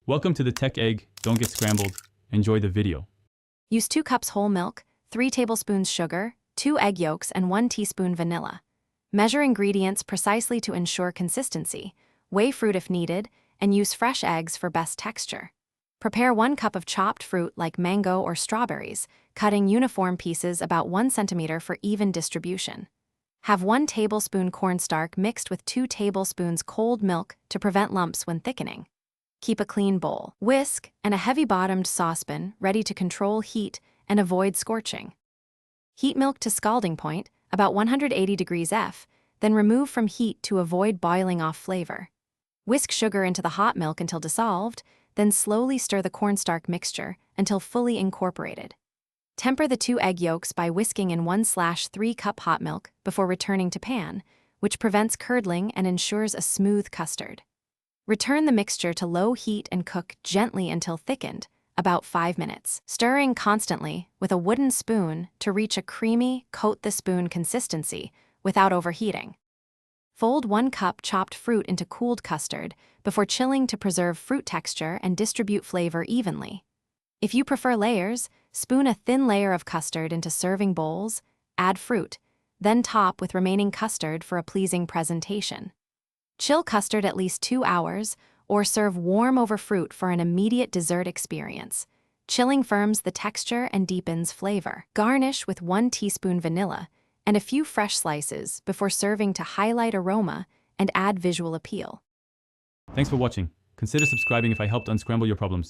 Welcome to the Tech Egg. Don't get scrambled. Enjoy the video. Use 2 cups whole milk, 3 tablespoons sugar, 2 egg yolks, and 1 teaspoon vanilla. Measure ingredients precisely to ensure consistency. Weigh fruit if needed, and use fresh eggs for best texture. Prepare 1 cup of chopped fruit like mango or strawberries, cutting uniform pieces about 1 centimeter for even distribution. Have 1 tablespoon cornstarch mixed with 2 tablespoons cold milk to prevent lumps when thickening. Keep a clean bowl, whisk, and a heavy-bottomed saucepan ready to control heat and avoid scorching. Heat milk to scalding point, about 180 degrees F, then remove from heat to avoid boiling off flavor. Whisk sugar into the hot milk until dissolved, then slowly stir the cornstarch mixture until fully incorporated. Temper the 2 egg yolks by whisking in 1/3 cup hot milk before returning to pan, which prevents curdling and ensures a smooth custard. Return the mixture to low heat and cook gently until thickened, about 5 minutes, stirring constantly with a wooden spoon to reach a creamy, coat-the-spoon consistency without overheating. Fold 1 cup chopped fruit into cooled custard before chilling to preserve fruit texture and distribute flavor evenly. If you prefer layers, spoon a thin layer of custard into serving bowls, add fruit, then top with remaining custard for a pleasing presentation. Chill custard at least 2 hours, or serve warm over fruit for an immediate dessert experience. Chilling firms the texture and deepens flavor. Garnish with 1 teaspoon vanilla and a few fresh slices before serving to highlight aroma and add visual appeal. Thanks for watching. Consider subscribing if I helped unscramble your problems.